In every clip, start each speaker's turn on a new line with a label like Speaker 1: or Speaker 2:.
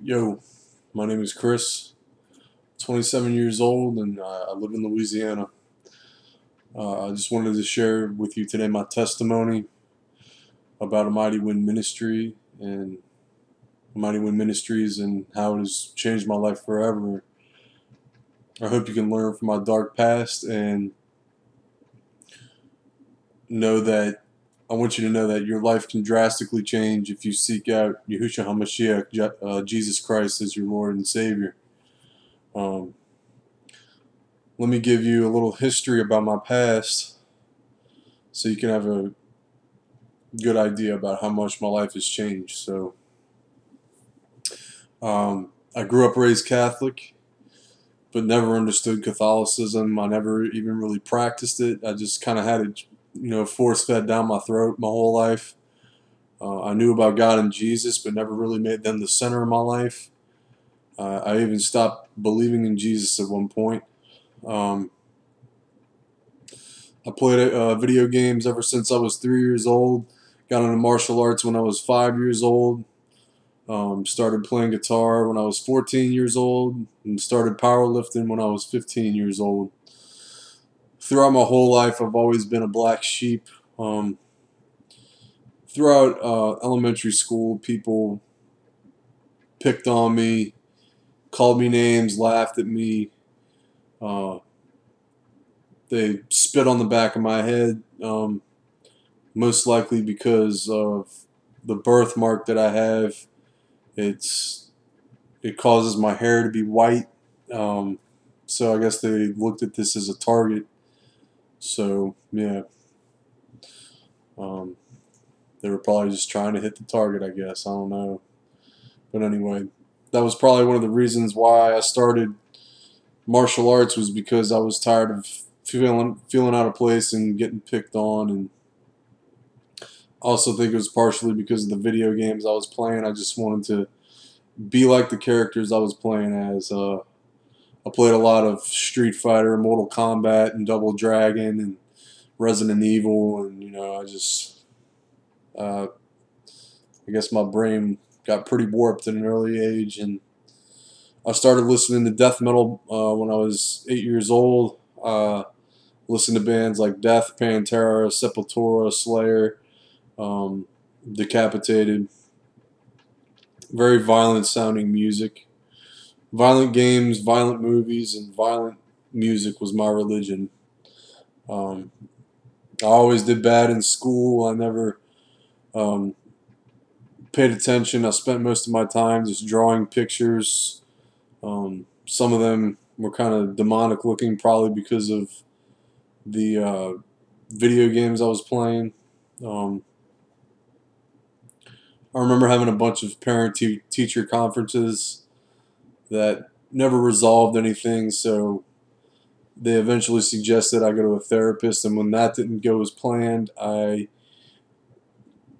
Speaker 1: Yo, my name is Chris, 27 years old, and I live in Louisiana. I just wanted to share with you today my testimony about AmightyWind Ministry and AmightyWind Ministries and how it has changed my life forever. I hope you can learn from my dark past and know that I want you to know that your life can drastically change if you seek out YAHUSHUA, Jesus Christ, as your Lord and Savior. Let me give you a little history about my past so you can have a good idea about how much my life has changed. So, I grew up raised Catholic, but never understood Catholicism. I never even really practiced it. I just kind of had it, force fed down my throat my whole life. I knew about God and Jesus, but never really made them the center of my life. I even stopped believing in Jesus at one point. I played video games ever since I was 3 years old. Got into martial arts when I was 5 years old. Started playing guitar when I was 14 years old, and started powerlifting when I was 15 years old. Throughout my whole life, I've always been a black sheep. Throughout elementary school, people picked on me, called me names, laughed at me. They spit on the back of my head, most likely because of the birthmark that I have. It causes my hair to be white, so I guess they looked at this as a target. So yeah, they were probably just trying to hit the target, I guess. I don't know, but anyway, that was probably one of the reasons why I started martial arts, was because I was tired of feeling out of place and getting picked on, and I also think it was partially because of the video games I was playing. I just wanted to be like the characters I was playing as. I played a lot of Street Fighter, Mortal Kombat, and Double Dragon, and Resident Evil, and I guess my brain got pretty warped at an early age, and I started listening to death metal when I was 8 years old. Listened to bands like Death, Pantera, Sepultura, Slayer, Decapitated. Very violent sounding music. Violent games, violent movies, and violent music was my religion. I always did bad in school. I never paid attention. I spent most of my time just drawing pictures. Some of them were kind of demonic looking, probably because of the video games I was playing. I remember having a bunch of parent-teacher conferences that never resolved anything, so they eventually suggested I go to a therapist, and when that didn't go as planned, I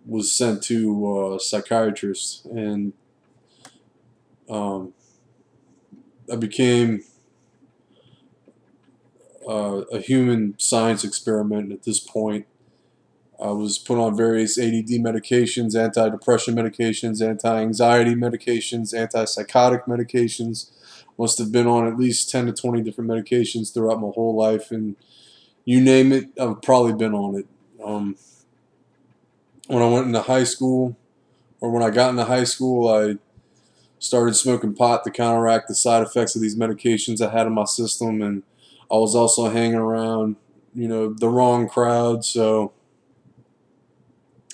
Speaker 1: was sent to a psychiatrist, and I became a human science experiment at this point. I was put on various ADD medications, antidepressant medications, anti-anxiety medications, antipsychotic medications. Must have been on at least 10 to 20 different medications throughout my whole life, and you name it, I've probably been on it. When I went into high school, or when I got into high school, I started smoking pot to counteract the side effects of these medications I had in my system, and I was also hanging around, the wrong crowd, so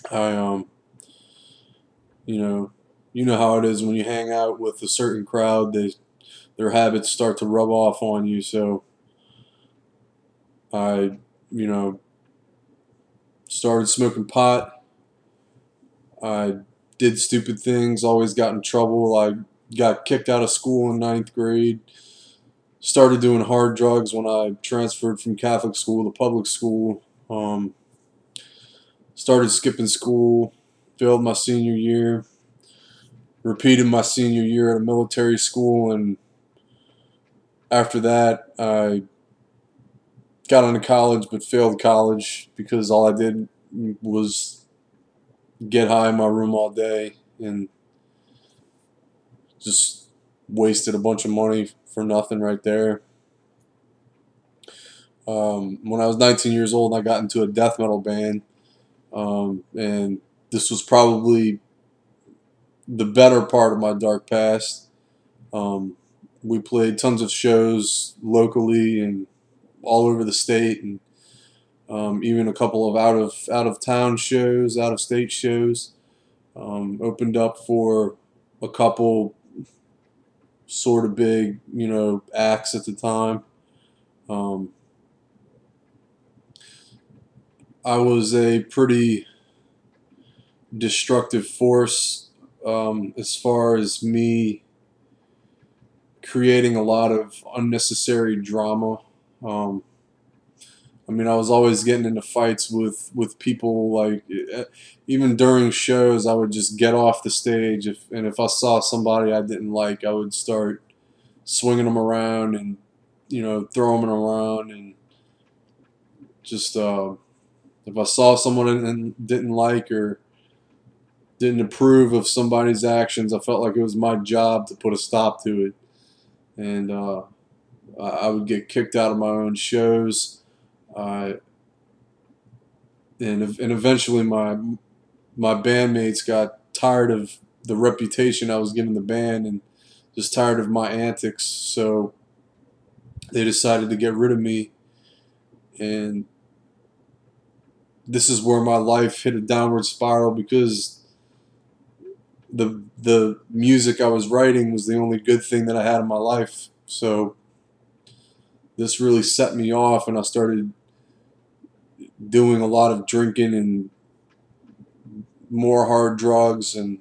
Speaker 1: I you know how it is when you hang out with a certain crowd, their habits start to rub off on you. So I, started smoking pot. I did stupid things, always got in trouble. I got kicked out of school in ninth grade. Started doing hard drugs when I transferred from Catholic school to public school. Started skipping school, failed my senior year, repeated my senior year at a military school, and after that I got into college but failed college because all I did was get high in my room all day and just wasted a bunch of money for nothing right there. When I was 19 years old, I got into a death metal band, and this was probably the better part of my dark past. We played tons of shows locally and all over the state, and even a couple of out of town shows, out of state shows. Opened up for a couple sort of big, acts at the time. Um, I was a pretty destructive force as far as me creating a lot of unnecessary drama. Um, I mean, I was always getting into fights with people. Like, even during shows, I would just get off the stage, and if I saw somebody I didn't like, I would start swinging them around and throwing them around, and just if I saw someone and didn't like or didn't approve of somebody's actions, I felt like it was my job to put a stop to it, and I would get kicked out of my own shows. Uh, and eventually my bandmates got tired of the reputation I was giving the band and just tired of my antics, so they decided to get rid of me. And this is where my life hit a downward spiral, because the music I was writing was the only good thing that I had in my life. So this really set me off, and I started doing a lot of drinking and more hard drugs, and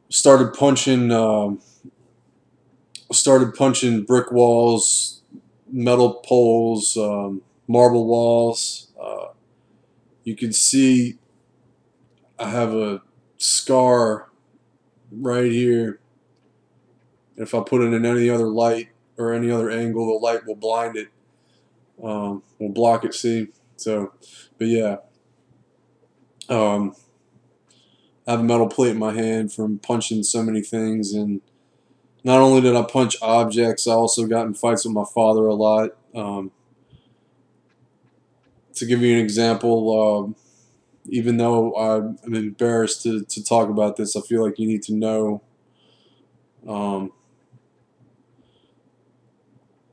Speaker 1: started punching brick walls, metal poles, marble walls. You can see I have a scar right here. If I put it in any other light or any other angle, the light will blind it, will block it. See, so, but yeah, I have a metal plate in my hand from punching so many things, and not only did I punch objects, I also got in fights with my father a lot. To give you an example, even though I'm embarrassed to talk about this, I feel like you need to know,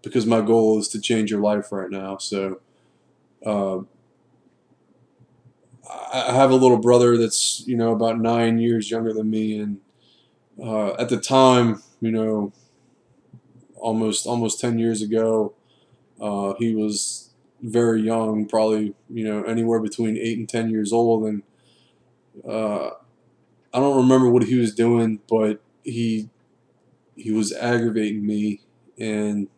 Speaker 1: because my goal is to change your life right now. So uh, I have a little brother that's about 9 years younger than me, and at the time, almost 10 years ago, he was very young, probably anywhere between 8 and 10 years old, and uh, I don't remember what he was doing, but he was aggravating me, and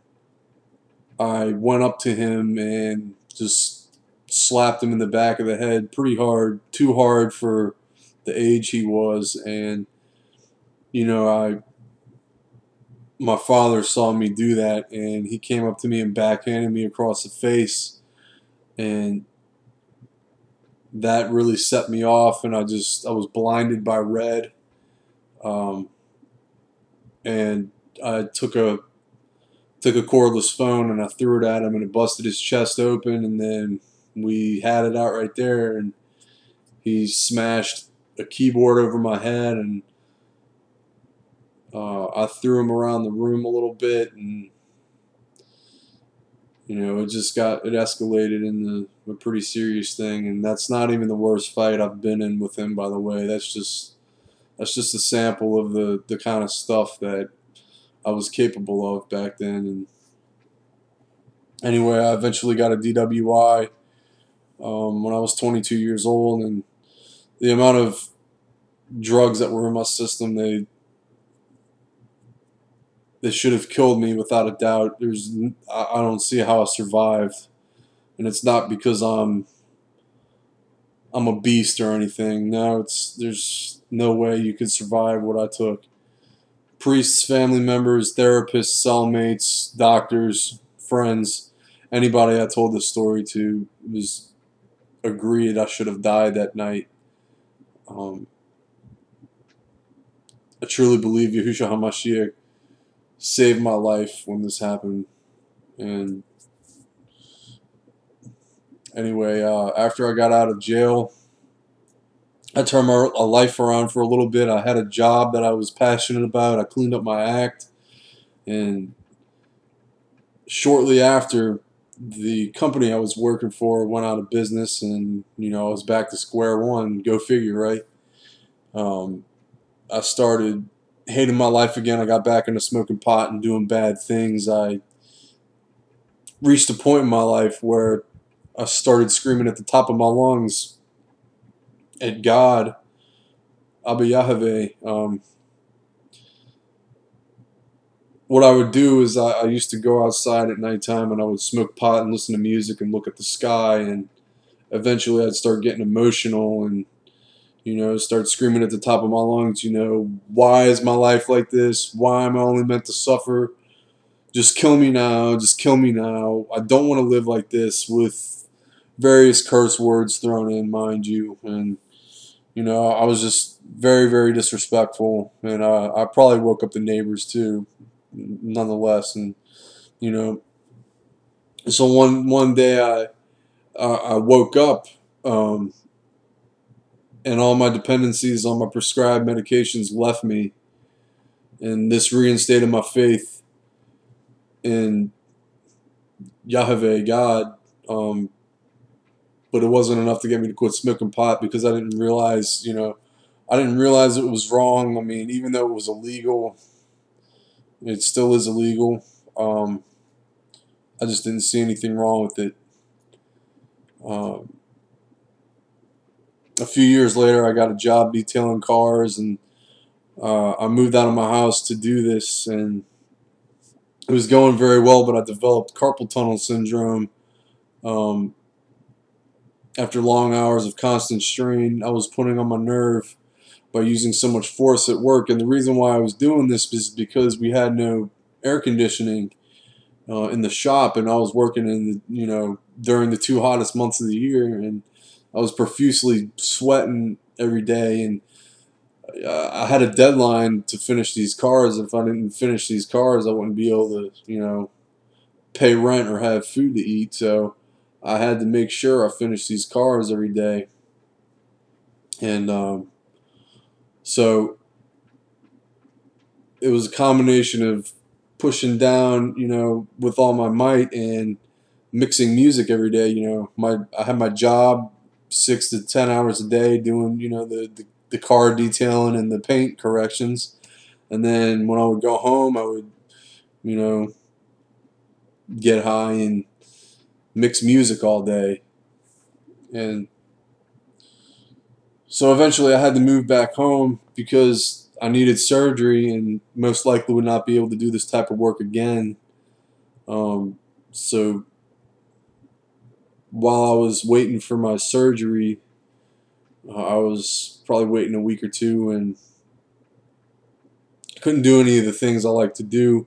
Speaker 1: I went up to him and just slapped him in the back of the head pretty hard, too hard for the age he was, and my father saw me do that, and he came up to me and backhanded me across the face, and that really set me off, and I was blinded by red, um, and I took a cordless phone and I threw it at him, and it busted his chest open, and then we had it out right there, and he smashed a keyboard over my head, and I threw him around the room a little bit, and it escalated into a pretty serious thing, and that's not even the worst fight I've been in with him, by the way. That's just a sample of the kind of stuff that I was capable of back then. And anyway, I eventually got a DWI when I was 22 years old, and the amount of drugs that were in my system, they should have killed me without a doubt. I don't see how I survived, and it's not because I'm a beast or anything. No, there's no way you could survive what I took. Priests, family members, therapists, cellmates, doctors, friends, anybody I told this story to was agreed I should have died that night. A truly believe YAHUSHUA HaMashiach saved my life when this happened. And anyway, after I got out of jail, I turned my life around for a little bit. I had a job that I was passionate about. I cleaned up my act. And shortly after, the company I was working for went out of business, and I was back to square one. Go figure, right? I started hating my life again. I got back into smoking pot and doing bad things. I reached a point in my life where I started screaming at the top of my lungs at God, Abba Yahweh. What I would do is I used to go outside at nighttime and I would smoke pot and listen to music and look at the sky, and eventually I'd start getting emotional and start screaming at the top of my lungs, why is my life like this? Why am I only meant to suffer? Just kill me now, just kill me now. I don't want to live like this, with various curse words thrown in, mind you. And I was just very, very disrespectful, and I probably woke up the neighbors too, nonetheless. And so one day I woke up, and all my dependencies on my prescribed medications left me, and this reinstated my faith in Yahweh, God. But it wasn't enough to get me to quit smoking pot, because I didn't realize, I didn't realize it was wrong. I mean, even though it was illegal, it still is illegal. I just didn't see anything wrong with it. A few years later, I got a job detailing cars, and I moved out of my house to do this, and it was going very well, but I developed carpal tunnel syndrome. After long hours of constant strain I was putting on my nerve by using so much force at work. And the reason why I was doing this is because we had no air conditioning in the shop, and I was working in during the 2 hottest months of the year, and I was profusely sweating every day, and I had a deadline to finish these cars. If I didn't finish these cars, I wouldn't be able to pay rent or have food to eat. So I had to make sure I finished these cars every day. And so it was a combination of pushing down, with all my might, and mixing music every day. I had my job 6 to 10 hours a day doing, the car detailing and the paint corrections. And then when I would go home, I would, get high and mix music all day. And so eventually I had to move back home because I needed surgery and most likely would not be able to do this type of work again. So while I was waiting for my surgery, I was probably waiting a week or two, and I couldn't do any of the things I like to do.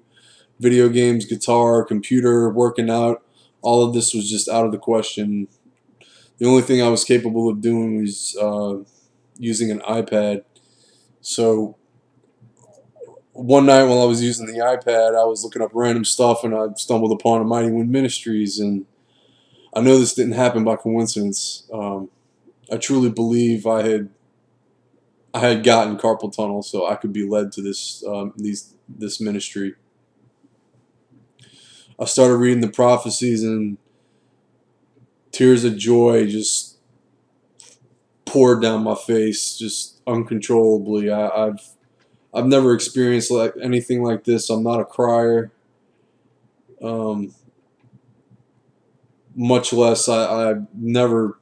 Speaker 1: Video games, guitar, computer, working out, all of this was just out of the question. The only thing I was capable of doing was using an iPad. So one night while I was using the iPad, I was looking up random stuff, and I stumbled upon AmightyWind Ministries. And I know this didn't happen by coincidence. I truly believe I had gotten carpal tunnel, so I could be led to this ministry. I started reading the prophecies, and tears of joy just poured down my face, just uncontrollably. I've never experienced anything like this. I'm not a crier. Much less, I've never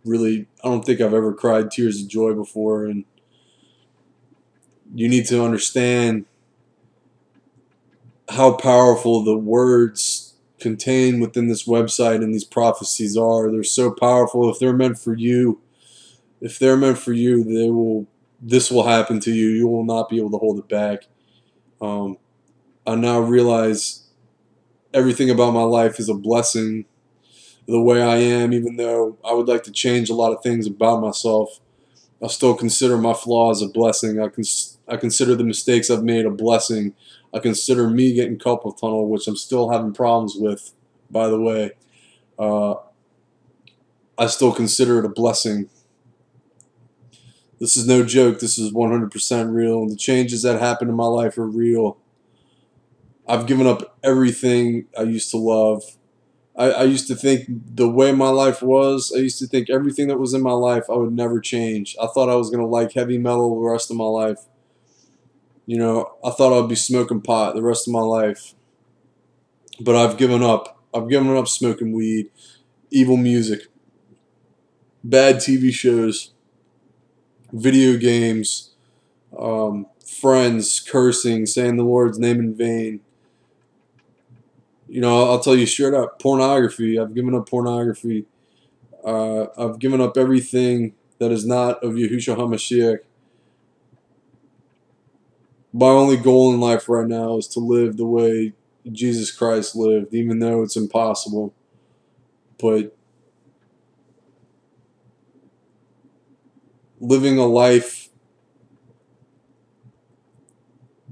Speaker 1: really, I don't think I've ever cried tears of joy before. And you need to understand how powerful the words contained within this website and these prophecies are. They're so powerful. If they're meant for you, this will happen to you. You will not be able to hold it back. I now realize everything about my life is a blessing. The way I am, even though I would like to change a lot of things about myself, I still consider my flaws a blessing. I consider the mistakes I've made a blessing. I consider me getting carpal tunnel, which I'm still having problems with, by the way. Uh, I still consider it a blessing. This is no joke. This is 100% real. And the changes that happen in my life are real. I've given up everything I used to love. I used to think the way my life was, I used to think everything that was in my life I would never change. I thought I was going to like heavy metal the rest of my life. You know, I thought I'd be smoking pot the rest of my life. But I've given up. I've given up smoking weed, evil music, bad TV shows, video games, friends, cursing, saying the Lord's name in vain. You know, I'll tell you straight up, pornography. I've given up pornography. I've given up everything that is not of YAHUSHUA HaMashiach. My only goal in life right now is to live the way Jesus Christ lived, even though it's impossible. But living a life,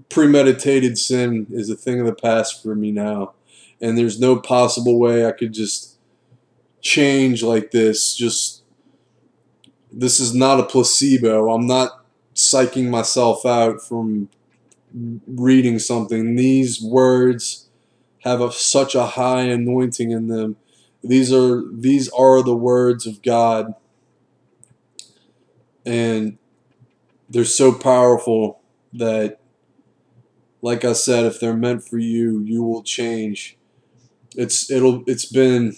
Speaker 1: premeditated sin is a thing of the past for me now. And there's no possible way I could just change like this. This is not a placebo. I'm not psyching myself out from reading something. These words have such a high anointing in them. These are the words of God, and they're so powerful that, like I said, if they're meant for you, you will change. It's been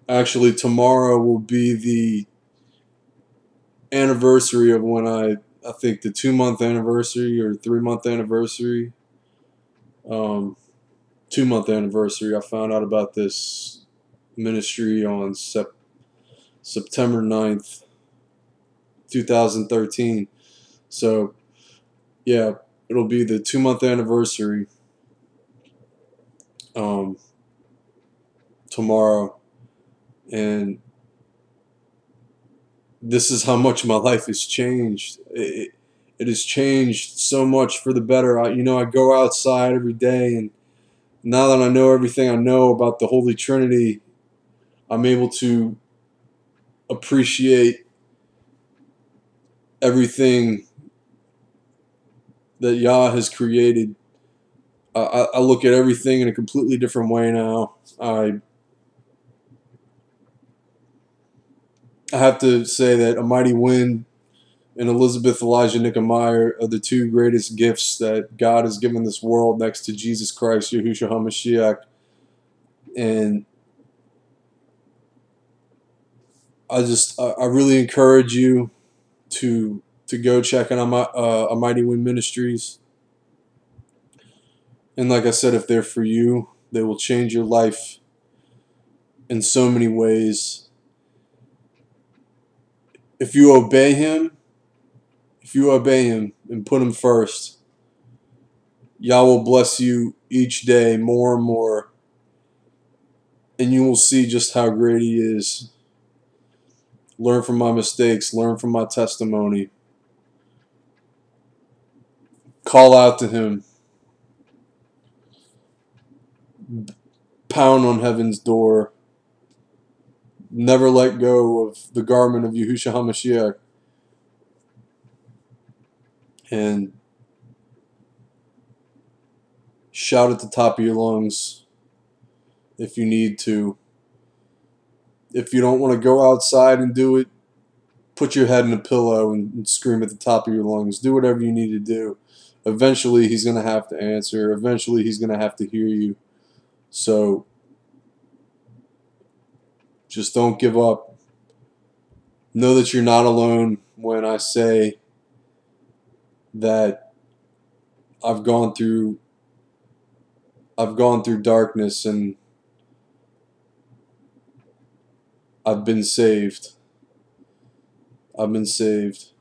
Speaker 1: actually tomorrow will be the anniversary of when I think the 2-month anniversary or 3-month anniversary, 2-month anniversary. I found out about this ministry on September 9th, 2013. So yeah, it'll be the 2-month anniversary tomorrow, and this is how much my life has changed. It has changed so much for the better. I go outside every day, and now that I know everything I know about the Holy Trinity, I'm able to appreciate everything that Yah has created. I look at everything in a completely different way now. I have to say that AmightyWind and Elizabeth Elijah Nickemeyer are the two greatest gifts that God has given this world next to Jesus Christ, YAHUSHUA HaMashiach. And I really encourage you to go check out AmightyWind Ministries. And like I said, if they're for you, they will change your life in so many ways. If you obey Him and put Him first, Yah will bless you each day more and more. And you will see just how great He is. Learn from my mistakes. Learn from my testimony. Call out to Him. Pound on heaven's door. Never let go of the garment of YAHUSHUA HaMashiach. And shout at the top of your lungs if you need to. If you don't want to go outside and do it, put your head in a pillow and scream at the top of your lungs. Do whatever you need to do. Eventually, He's going to have to answer. Eventually, He's going to have to hear you. So, just don't give up. Know that you're not alone when I say that I've gone through darkness and I've been saved. I've been saved.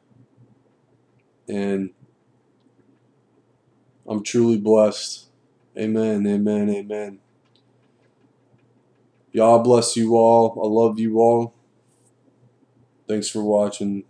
Speaker 1: And I'm truly blessed. Amen, amen, amen. Yah bless you all. I love you all. Thanks for watching.